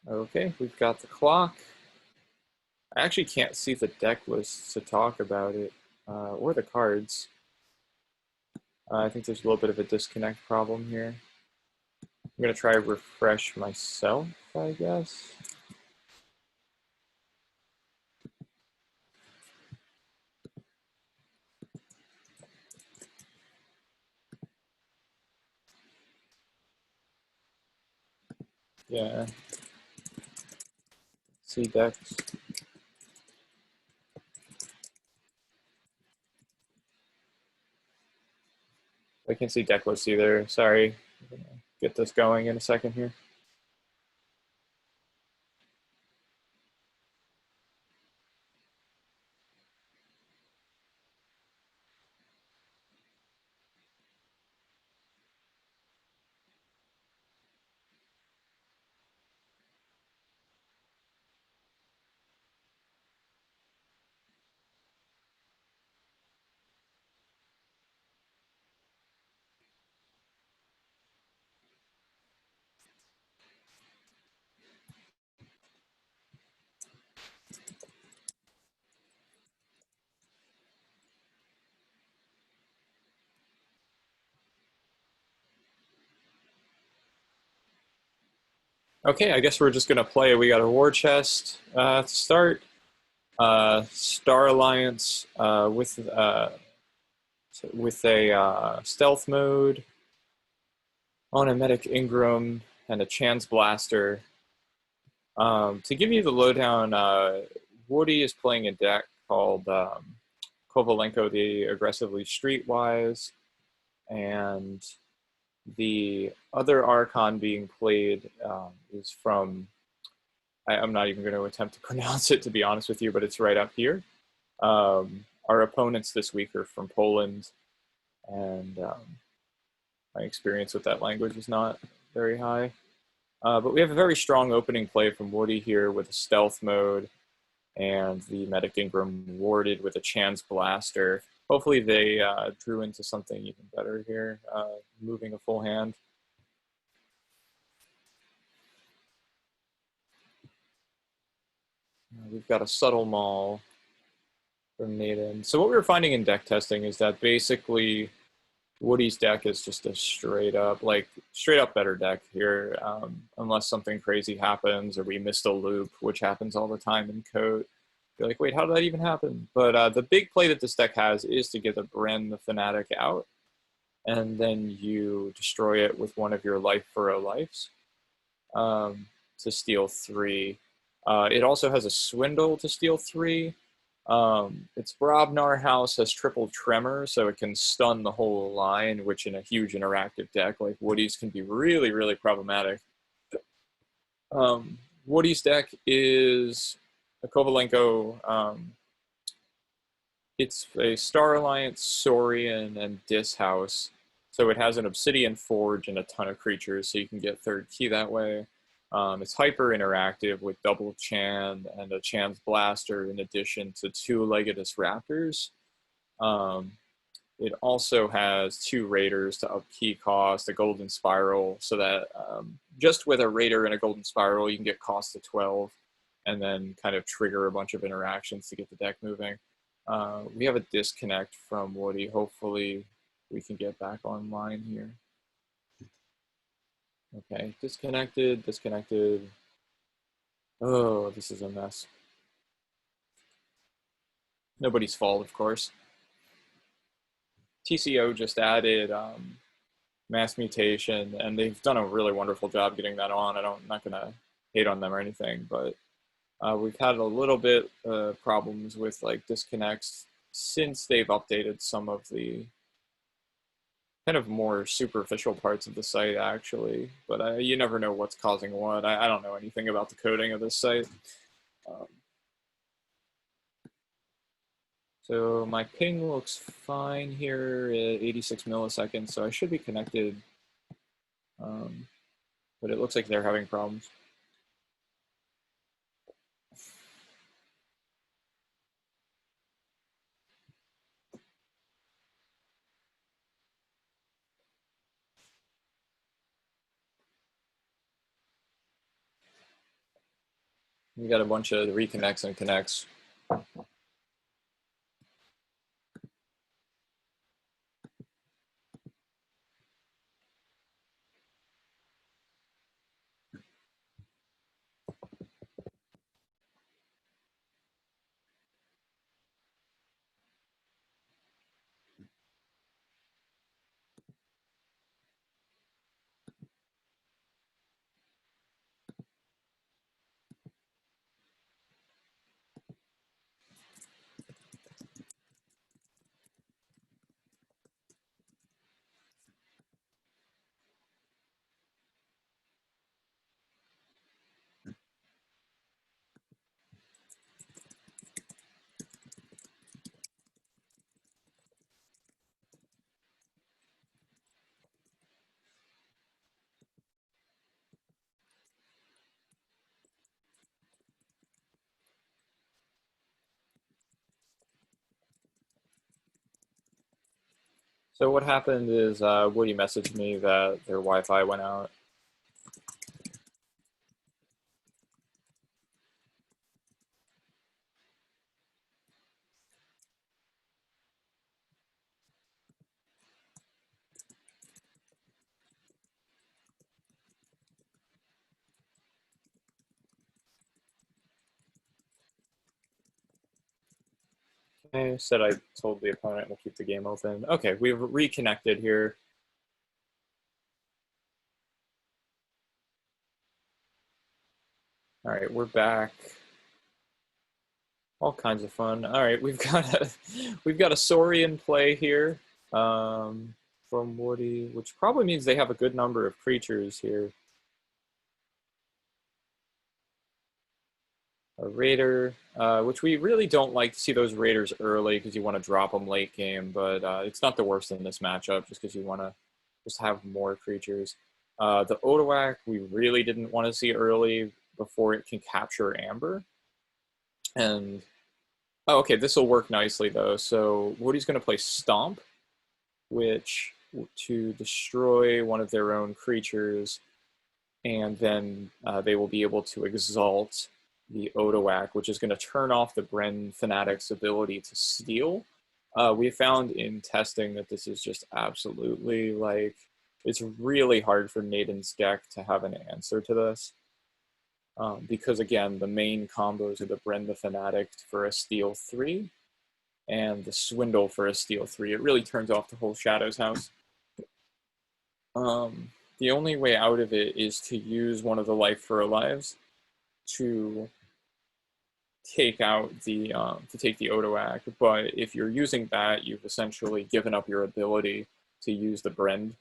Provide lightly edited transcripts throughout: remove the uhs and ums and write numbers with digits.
Okay, we've got the clock. I actually can't see the deck list to talk about it, or the cards. I think there's a little bit of a disconnect problem here. I'm going to try refresh myself, I guess. Yeah, see decks. I can't see deck lists either. Sorry. I'm gonna get this going in a second here. Okay, I guess we're just gonna play. We got a war chest to start. Star Alliance with a stealth mode on a Medic Ingram and a Chance Blaster. To give you the lowdown, Woody is playing a deck called Kovalenko the Aggressively Streetwise, and the other Archon being played is from, I'm not even going to attempt to pronounce it, to be honest with you, but it's right up here. Our opponents this week are from Poland, and my experience with that language is not very high. But we have a very strong opening play from Woody here with a stealth mode and the Medic Ingram warded with a Chance Blaster. Hopefully they drew into something even better here, moving a full hand. We've got a Subtle Maul from Neyden. So what we were finding in deck testing is that basically Woody's deck is just a straight up better deck here, unless something crazy happens or we missed a loop, which happens all the time in Coat. You're like, wait, how did that even happen? But the big play that this deck has is to get the Bren the Fanatic out, and then you destroy it with one of your Life for a Lives to steal 3. It also has a Swindle to steal 3. Its Brobnar House has triple Tremor, so it can stun the whole line, which in a huge interactive deck like Woody's can be really, really problematic. Woody's deck is a Kovalenko. It's a Star Alliance, Saurian, and Dis House. So it has an Obsidian Forge and a ton of creatures, so you can get third key that way. It's hyper interactive with double Chan and a Chan's Blaster in addition to 2 Legatus Raptors. It also has 2 Raiders to up key cost, a Golden Spiral, so that just with a Raider and a Golden Spiral, you can get cost to 12 and then kind of trigger a bunch of interactions to get the deck moving. We have a disconnect from Woody. Hopefully we can get back online here. Okay, disconnected. Oh, this is a mess. Nobody's fault, of course. TCO just added mass mutation, and they've done a really wonderful job getting that on. I'm not going to hate on them or anything, but we've had a little bit problems with like disconnects since they've updated some of the kind of more superficial parts of the site, actually. But you never know what's causing what. I don't know anything about the coding of this site. So my ping looks fine here at 86 milliseconds, so I should be connected. But it looks like they're having problems. We got a bunch of reconnects and connects. So what happened is Woody messaged me that their Wi-Fi went out. I said I told the opponent we'll keep the game open. Okay, we've reconnected here. All right, we're back. All kinds of fun. All right, we've got a Saurian play here from Woody, which probably means they have a good number of creatures here. A Raider, which we really don't like to see those Raiders early because you want to drop them late game, but it's not the worst in this matchup just because you want to just have more creatures. The Odoak we really didn't want to see early before it can capture Amber. And, oh, okay, this will work nicely though. So Woody's going to play Stomp, which to destroy one of their own creatures, and then they will be able to exalt the Odoak, which is going to turn off the Bren Fanatic's ability to steal. We found in testing that this is just absolutely like, it's really hard for Neyden's deck to have an answer to this. Because again, the main combos are the Bren the Fanatic for a steal 3 and the Swindle for a steal 3. It really turns off the whole Shadows house. The only way out of it is to use one of the Life for Alives to take out the Odoak, but if you're using that, you've essentially given up your ability to use the Brend.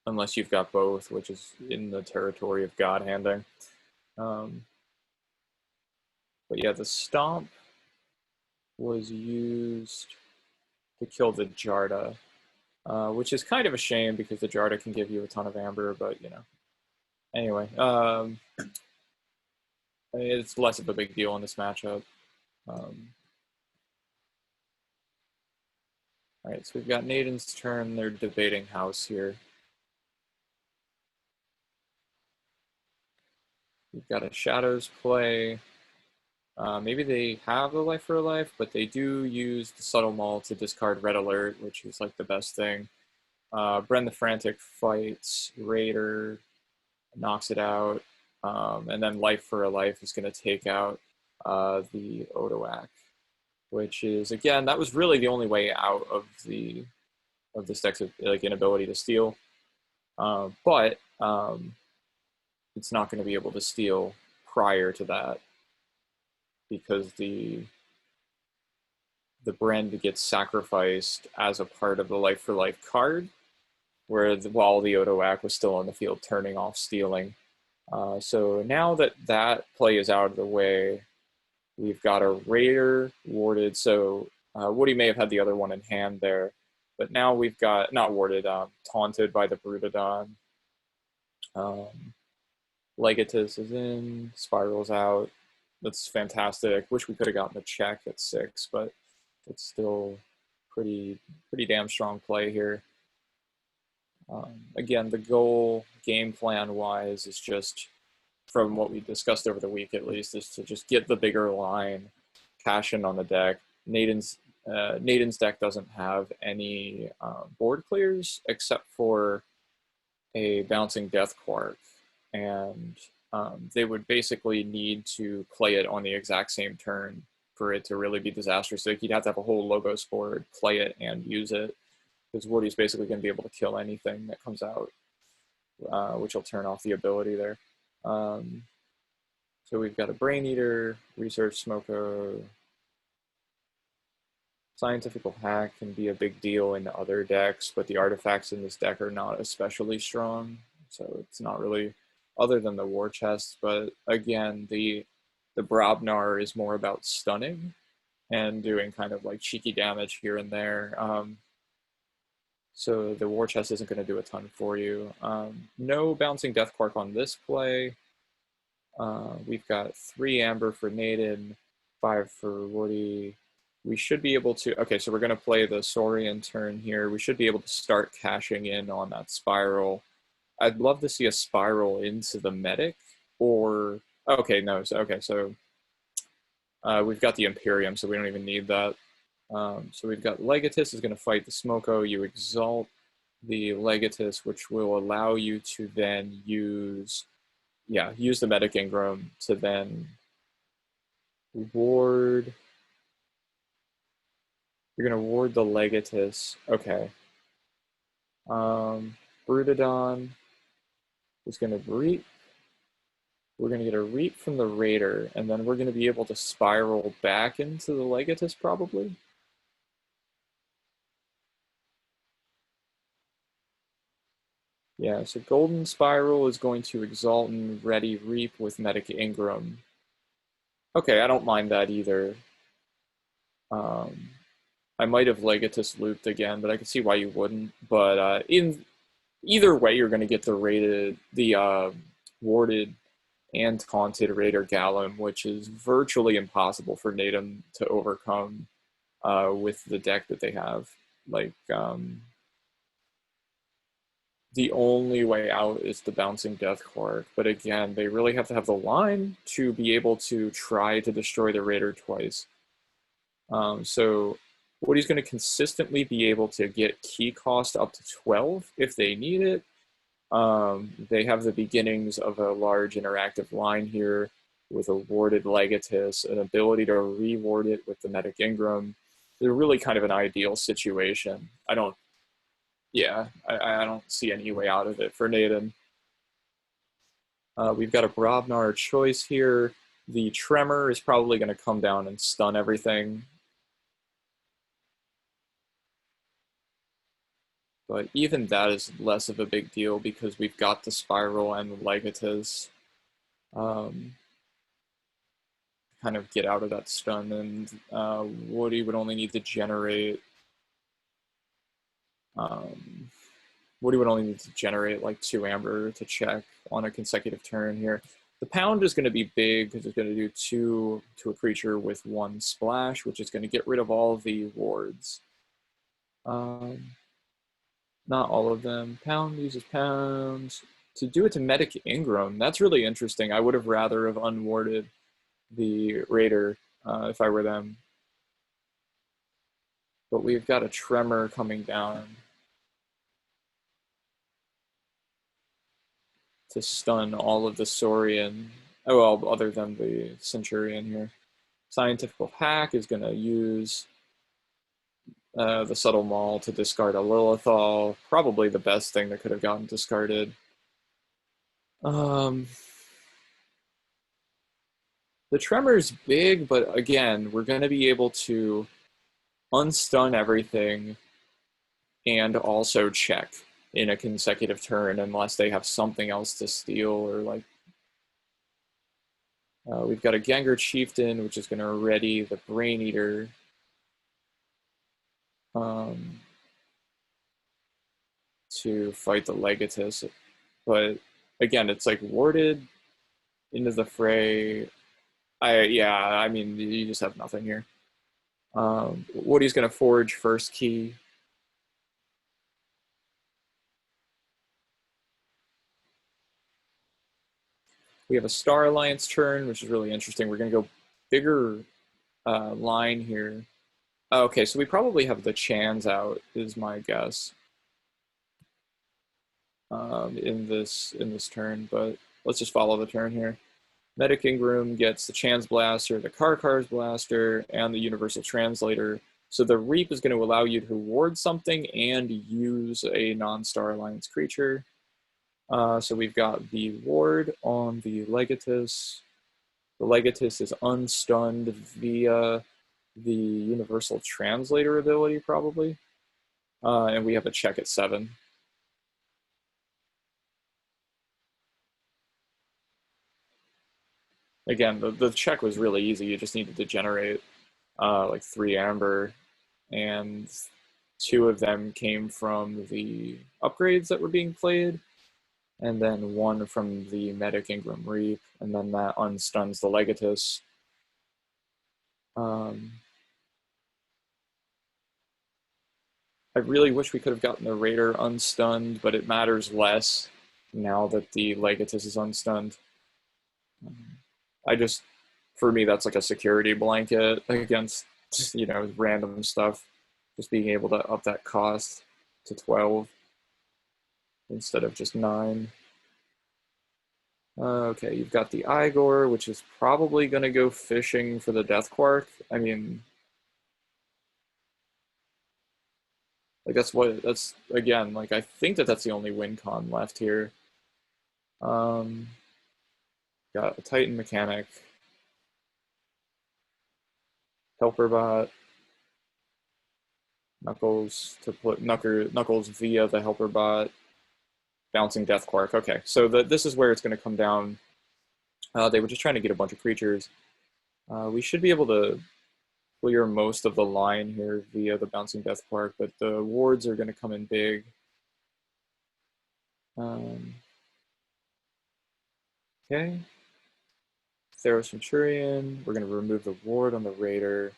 Unless you've got both, which is in the territory of God handing. But yeah, the Stomp was used to kill the Jarda, which is kind of a shame because the Jarda can give you a ton of Amber, but you know. Anyway, it's less of a big deal in this matchup. All right, so we've got Neyden's turn. They're debating house here. We've got a Shadows play. Maybe they have a Life for a Life, but they do use the Subtle Maul to discard Red Alert, which is like the best thing. Bren the Frantic fights Raider, knocks it out, and then Life for a Life is going to take out the Odoak, which is, again, that was really the only way out of this deck's like inability to steal. But it's not going to be able to steal prior to that because the Brand gets sacrificed as a part of the Life for Life card, while the Odoak was still on the field turning off stealing. So now that that play is out of the way, we've got a Raider warded. So Woody may have had the other one in hand there, but now we've got, not warded, taunted by the Brutodon. Legatus is in, spirals out. That's fantastic. Wish we could have gotten the check at 6, but it's still pretty damn strong play here. Again, the goal, game plan wise, is just from what we discussed over the week at least, is to just get the bigger line, cash in on the deck. Neyden's deck doesn't have any board clears except for a bouncing Death Quark, and they would basically need to play it on the exact same turn for it to really be disastrous. So he'd have to have a whole Logos board, play it, and use it, because Wardy's basically going to be able to kill anything that comes out, which will turn off the ability there. So we've got a Brain Eater, Research Smoko. Scientifical Hack can be a big deal in other decks, but the artifacts in this deck are not especially strong, so it's not really, other than the War Chest. But again, the Brobnar is more about stunning and doing kind of like cheeky damage here and there. So the War Chest isn't going to do a ton for you. No bouncing Death Quark on this play. We've got 3 Amber for Neyden, 5 for Wardy. We should be able to, okay, so we're going to play the Saurian turn here. We should be able to start cashing in on that Spiral. I'd love to see a Spiral into the Medic, or, okay, no, so, okay, so we've got the Imperium, so we don't even need that. So we've got Legatus is going to fight the Smoko. You exalt the Legatus, which will allow you to then use the Medic Ingram to then ward. You're going to ward the Legatus. Okay. Brutodon is going to reap. We're going to get a reap from the Raider, and then we're going to be able to spiral back into the Legatus, probably. Yeah, so Golden Spiral is going to exalt and ready reap with Medic Ingram. Okay, I don't mind that either. I might have Legatus looped again, but I can see why you wouldn't. But in either way, you're going to get the warded and taunted Raider Gallum, which is virtually impossible for Neyden to overcome with the deck that they have. Like, the only way out is the bouncing Death Quark. But again, they really have to have the line to be able to try to destroy the Raider twice. So Woody's going to consistently be able to get key cost up to 12 if they need it. They have the beginnings of a large interactive line here with a warded Legatus, an ability to reward it with the Medic Ingram. They're really kind of an ideal situation. I don't see any way out of it for Neyden. We've got a Brobnar choice here. The Tremor is probably going to come down and stun everything. But even that is less of a big deal because we've got the Spiral and the Legatus. Kind of get out of that stun, and Woody would only need to generate like 2 Amber to check on a consecutive turn here. The Pound is going to be big because it's going to do 2 to a creature with 1 splash, which is going to get rid of all of the wards. Not all of them. Pound uses Pounds. To do it to Medic Ingram, that's really interesting. I would have rather have unwarded the Raider if I were them. But we've got a Tremor coming down to stun all of the Saurian. Oh, well, other than the Centurion here. Scientifical Hack is going to use the Subtle Maul to discard a Lilithal. Probably the best thing that could have gotten discarded. The Tremor's big, but again, we're going to be able to unstun everything and also check in a consecutive turn unless they have something else to steal or like. We've got a Gengar Chieftain, which is going to ready the Brain Eater. To fight the Legatus. But again, it's like warded into the fray. I mean, you just have nothing here. Woody's going to forge first key. We have a Star Alliance turn, which is really interesting. We're going to go bigger line here. Okay, so we probably have the Chans out, is my guess, in this turn. But let's just follow the turn here. Medic Ingram gets the Chan's Blaster, the Karkar's Blaster, and the Universal Translator. So the Reap is going to allow you to ward something and use a non-Star Alliance creature. So we've got the ward on the Legatus. The Legatus is unstunned via the Universal Translator ability, probably. And we have a check at 7. Again, the check was really easy. You just needed to generate like 3 amber, and 2 of them came from the upgrades that were being played, and then 1 from the Medic Ingram Reap, and then that unstuns the Legatus. I really wish we could have gotten the Raider unstunned, but it matters less now that the Legatus is unstunned. For me, that's like a security blanket against, random stuff. Just being able to up that cost to 12 instead of just 9. Okay, you've got the Igor, which is probably going to go fishing for the Death Quark. I mean, like that's again, like I think that's the only win con left here. Got a Titan Mechanic, Helper Bot, Knuckles to put Knuckles via the Helper Bot, bouncing Death Quark. Okay, so this is where it's going to come down. They were just trying to get a bunch of creatures. We should be able to clear most of the line here via the bouncing Death Quark, but the wards are going to come in big. Okay. Theros Centurion. We're going to remove the ward on the Raider.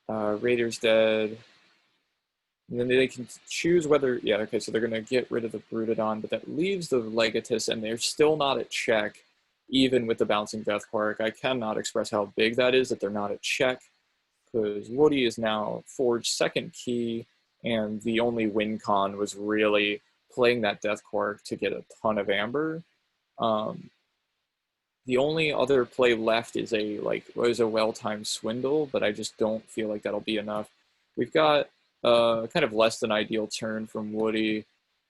Raider's dead. And then they can choose whether, yeah, okay, so they're going to get rid of the Brutodon, but that leaves the Legatus, and they're still not at check, even with the bouncing Death Quark. I cannot express how big that is that they're not at check, because Woody is now forged second key, and the only win con was really playing that Death Quark to get a ton of amber. The only other play left is a well-timed swindle, but I just don't feel like that'll be enough. We've got kind of less than ideal turn from Woody,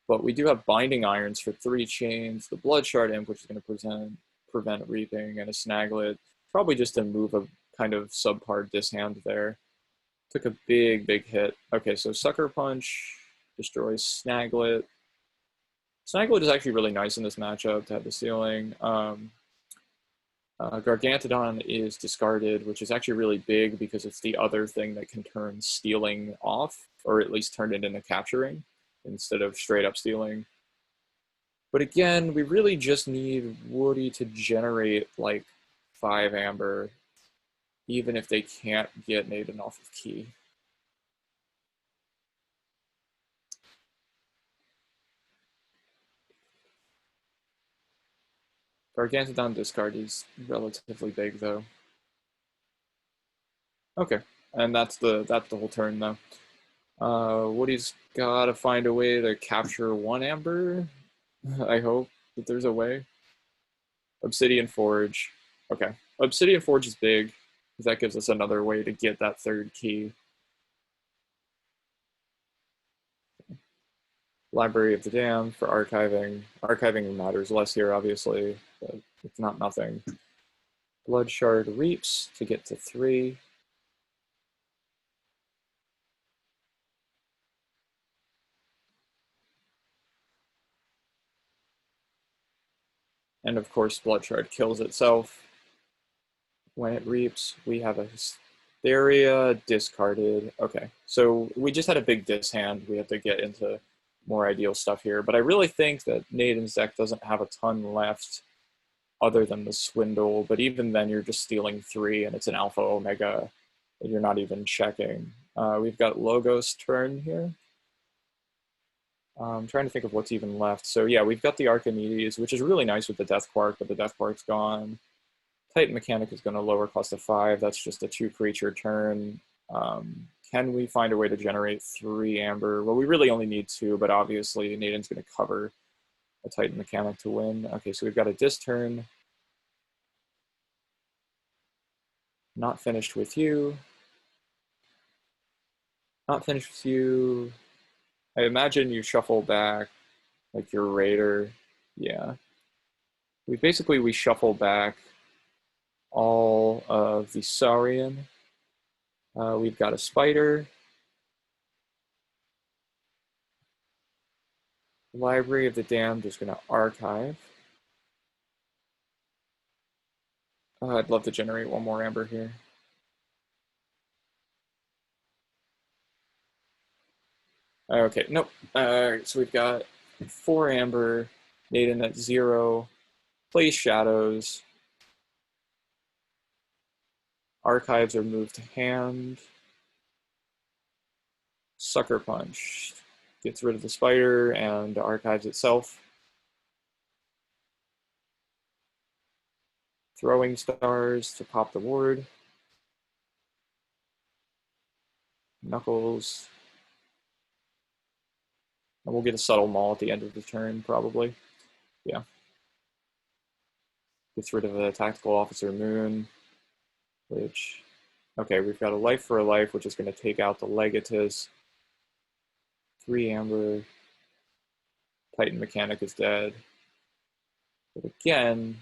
but we do have Binding Irons for 3 chains, the Blood Shard Imp, which is going to prevent reaping, and a Snaglet, probably just to move a kind of subpar dishand there. Took a big hit. Okay, so Sucker Punch destroys Snaglet. Snaglet is actually really nice in this matchup to have the ceiling. Gargantodon is discarded, which is actually really big because it's the other thing that can turn stealing off, or at least turn it into capturing instead of straight up stealing. But again, we really just need Woody to generate like 5 amber, even if they can't get Neyden off of key. Gargantodon discard is relatively big, though. Okay, and that's the whole turn, though. Woody's got to find a way to capture 1 amber. I hope that there's a way. Obsidian Forge. Okay, Obsidian Forge is big. That gives us another way to get that 3rd key. Library of the Damned for archiving. Archiving matters less here, obviously, but it's not nothing. Blood Shard Reaps to get to 3. And of course, Blood Shard kills itself. When it reaps, we have a Hysteria discarded. Okay, so we just had a big dishand. We have to get into more ideal stuff here. But I really think that Neyden's deck doesn't have a ton left other than the Swindle. But even then, you're just stealing 3, and it's an Alpha Omega that you're not even checking. We've got Logos turn here. I'm trying to think of what's even left. So yeah, we've got the Archimedes, which is really nice with the Death Quark, but the Death Quark's gone. Titan Mechanic is going to lower cost of 5. That's just a 2-creature turn. Can we find a way to generate 3 Amber? Well, we really only need 2, but obviously Neyden's going to cover a Titan Mechanic to win. Okay, so we've got a Dis turn. Not finished with you. Not finished with you. I imagine you shuffle back like your Raider. Yeah. We shuffle back all of the Saurian. We've got a Spider. Library of the Damned is going to archive. I'd love to generate 1 more Amber here. Okay, nope. So we've got 4 Amber, Neyden at 0, plays Shadows. Archives are moved to hand. Sucker Punch gets rid of the Spider and archives itself. Throwing Stars to pop the ward. Knuckles. And we'll get a Subtle Maul at the end of the turn, probably. Yeah. Gets rid of a Tactical Officer Moon, which... Okay, we've got a Life for a Life, which is going to take out the Legatus. 3 Amber. Titan Mechanic is dead. But again,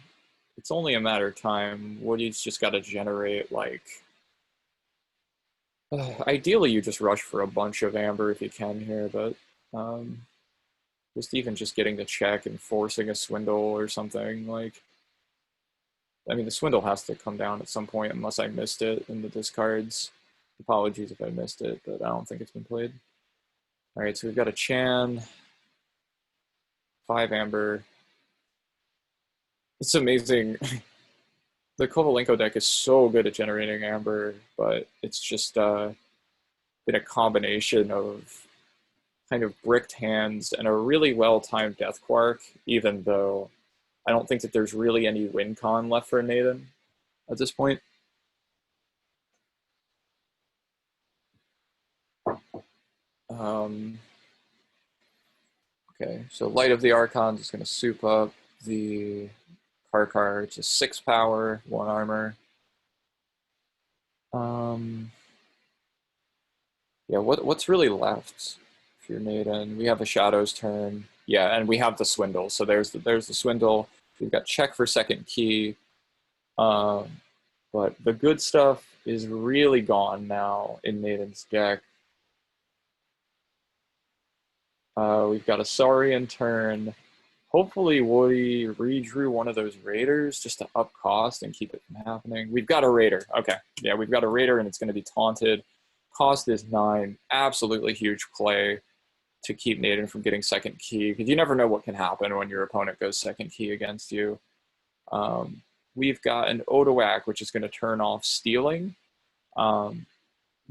it's only a matter of time. Woody's just got to generate, like... ideally, you just rush for a bunch of Amber if you can here, but... just getting the check and forcing a Swindle or something, like... I mean, the Swindle has to come down at some point unless I missed it in the discards. Apologies if I missed it, but I don't think it's been played. All right, so we've got a Chan, 5 Amber. It's amazing. The Kovalenko deck is so good at generating Amber, but it's just been a combination of kind of bricked hands and a really well-timed Death Quark, even though I don't think that there's really any win con left for Neyden at this point. Okay, so Light of the Archons is going to soup up the Karkar to 6 power, 1 armor. Yeah, what's really left if you're Neyden? We have a Shadows turn. Yeah, and we have the Swindle. So there's the Swindle. We've got check for second key. But the good stuff is really gone now in Neyden's deck. We've got a Saurian turn. Hopefully Woody redrew one of those Raiders just to up cost and keep it from happening. We've got a Raider. Okay. Yeah, we've got a Raider and it's going to be taunted. Cost is 9. Absolutely huge play to keep Neyden from getting second key, because you never know what can happen when your opponent goes second key against you. We've got an Odoac, which is going to turn off stealing.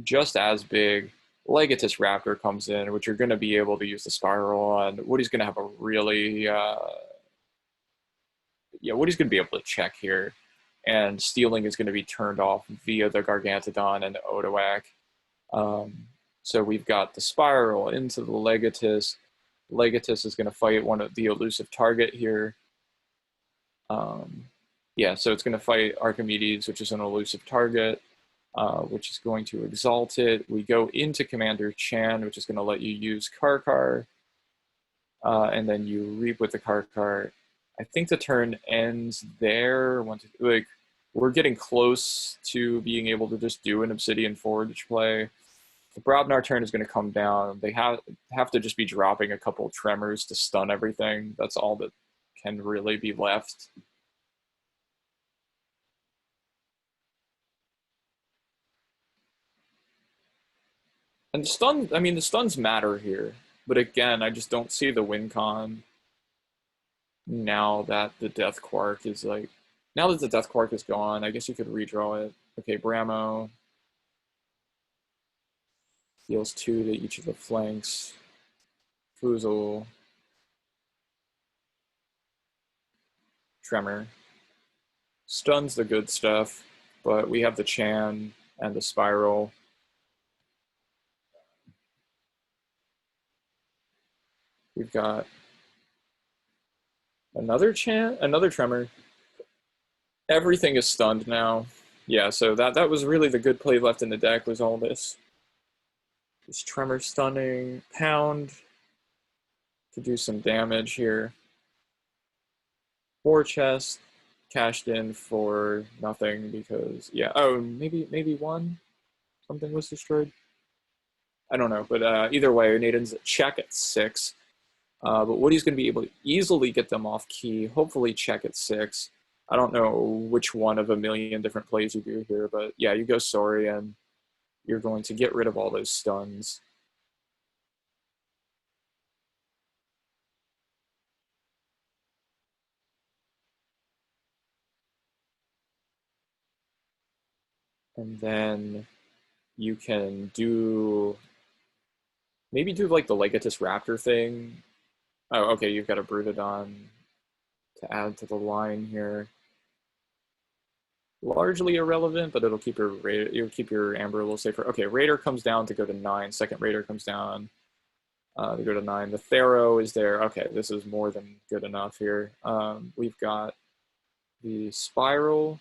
Just as big. Legatus Raptor comes in, which you're going to be able to use the Spiral on. Woody's going to have a really... Woody's going to be able to check here. And stealing is going to be turned off via the Gargantodon and Odoac. So we've got the Spiral into the Legatus. Legatus is going to fight one of the elusive target here. Yeah, so it's going to fight Archimedes, which is an elusive target. Which is going to exalt it. We go into Commander Chan, which is going to let you use Karkar, and then you reap with the Karkar. I think the turn ends there. We're getting close to being able to just do an Obsidian Forge play. The Brobnar turn is going to come down. They have to just be dropping a couple Tremors to stun everything. That's all that can really be left. And the stuns matter here. But again, I just don't see the win con now that the Death Quark is like... Now that the Death Quark is gone, I guess you could redraw it. Okay, Bramo deals 2 to each of the flanks. Foozle, Tremor. Stun's the good stuff, but we have the Chan and the Spiral. We've got another Chan, another Tremor. Everything is stunned now. Yeah, so that was really the good play left in the deck was all this. This Tremor stunning, Pound to do some damage here. War Chest, cashed in for nothing because, yeah, oh, maybe one? Something was destroyed? I don't know, but either way, Neyden's check at 6. But Woody's going to be able to easily get them off key, hopefully check at 6. I don't know which one of a million different plays you do here, but yeah, you go Saurian. You're going to get rid of all those stuns. And then you can maybe do like the Legatus Raptor thing. Oh, okay, you've got a Brutodon to add to the line here. Largely irrelevant, but it'll keep your Amber a little safer. Okay, Raider comes down to go to 9. Second Raider comes down to go to 9. The Thero is there. Okay, this is more than good enough here. We've got the Spiral.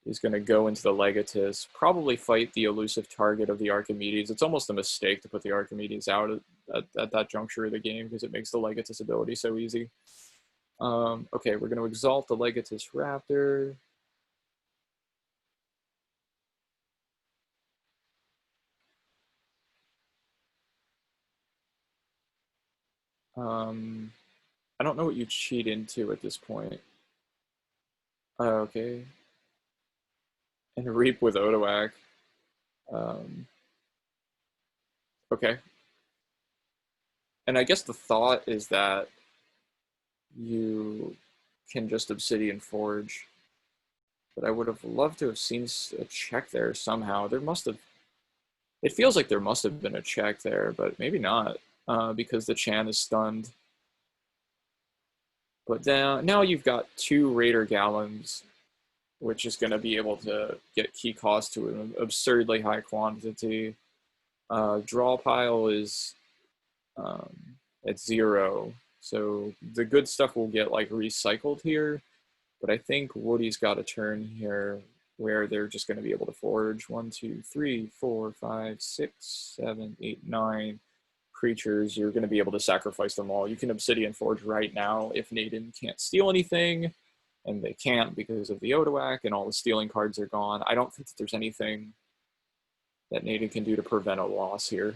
He's going to go into the Legatus, probably fight the elusive target of the Archimedes. It's almost a mistake to put the Archimedes out at that juncture of the game because it makes the Legatus ability so easy. Okay, we're going to exalt the Legatus Raptor. I don't know what you cheat into at this point. Okay. And Reap with Odoak. Okay. And I guess the thought is that you can just Obsidian Forge. But I would have loved to have seen a check there somehow. There must have... It feels like there must have been a check there, but maybe not, because the Chan is stunned. But now you've got 2 Raider Gallons, which is going to be able to get key cost to an absurdly high quantity. Draw pile is at 0, so the good stuff will get like recycled here. But I think Woody's got a turn here where they're just going to be able to forge 1, 2, 3, 4, 5, 6, 7, 8, 9 creatures. You're going to be able to sacrifice them all. You can Obsidian Forge right now if Neyden can't steal anything, and they can't because of the Odoak and all the stealing cards are gone. I don't think that there's anything that Neyden can do to prevent a loss here,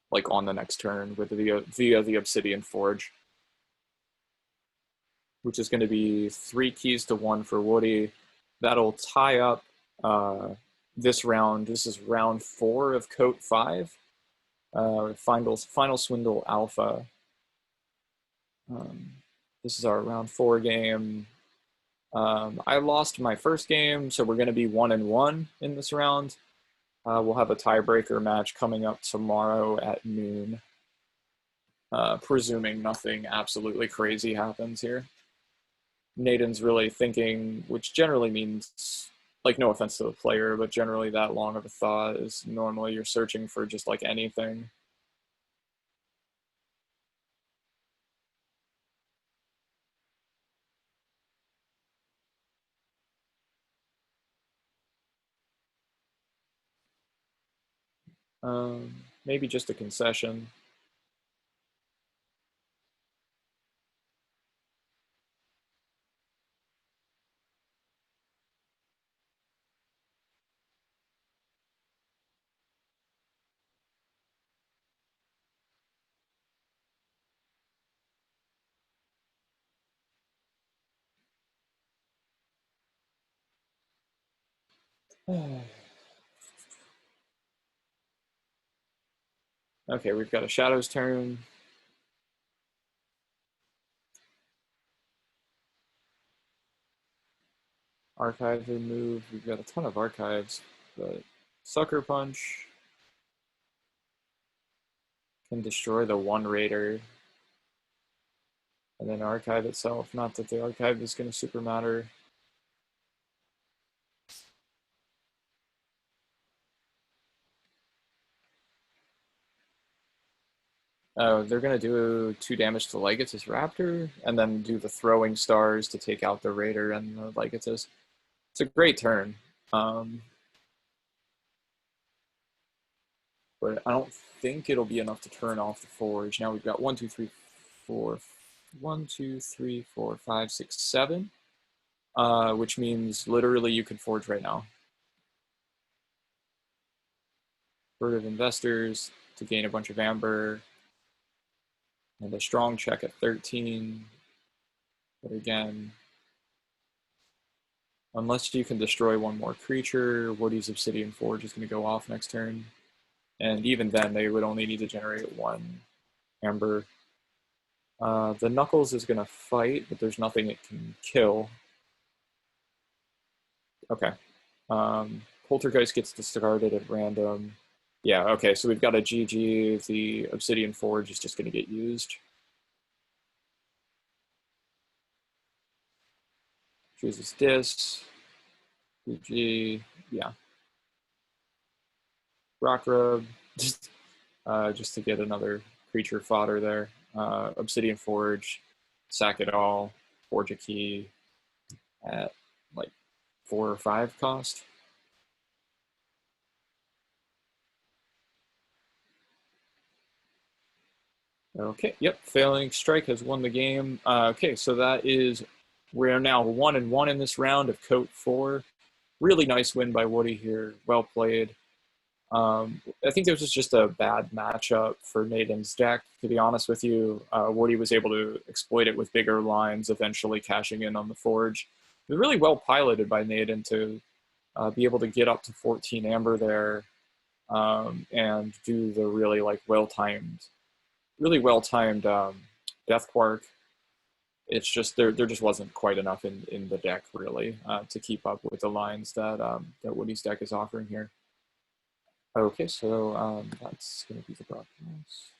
like on the next turn with via the Obsidian Forge, which is going to be 3 keys to 1 for Woody. That'll tie up this round. This is round 4 of Coat 5. Final Swindle Alpha. This is our round 4 game. I lost my first game, so we're going to be 1-1 in this round. We'll have a tiebreaker match coming up tomorrow at noon, presuming nothing absolutely crazy happens here. Neyden's really thinking, which generally means, like, no offense to the player, but generally that long of a thought is normally you're searching for just like anything. Maybe just a concession. Okay, we've got a Shadow's turn. Archive removed. We've got a ton of archives, but Sucker Punch. can destroy the one raider and then archive itself. Not that the archive is going to super matter. Oh, they're going to do 2 damage to Legatus Raptor and then do the throwing stars to take out the raider and the Legatus. It's a great turn. But I don't think it'll be enough to turn off the forge. Now we've got 1, 2, 3, 4, 1, 2, 3, 4, 5, 6, 7, which means literally you can forge right now. Herd of investors to gain a bunch of amber, and a strong check at 13. But again, unless you can destroy one more creature, Woody's Obsidian Forge is going to go off next turn. And even then, they would only need to generate 1 amber. The Knuckles is going to fight, but there's nothing it can kill. Okay. Poltergeist gets discarded at random. Yeah, okay, so we've got a GG. The Obsidian Forge is just going to get used. Chooses Dis. GG. Yeah. Rock Rub. just to get another creature fodder there. Obsidian Forge. Sack it all. Forge a key at like 4 or 5 cost. Okay, yep, Failing Strike has won the game. Okay, so that is, we're now 1-1 in this round of Coat 4. Really nice win by Woody here, well played. I think this was just a bad matchup for Neyden's deck, to be honest with you. Woody was able to exploit it with bigger lines, eventually cashing in on the Forge. It was really well piloted by Neyden to be able to get up to 14 Amber there and do the really like well-timed Death Quark. It's just there just wasn't quite enough in the deck really to keep up with the lines that that Woody's deck is offering here. Okay, so that's going to be the broadcast.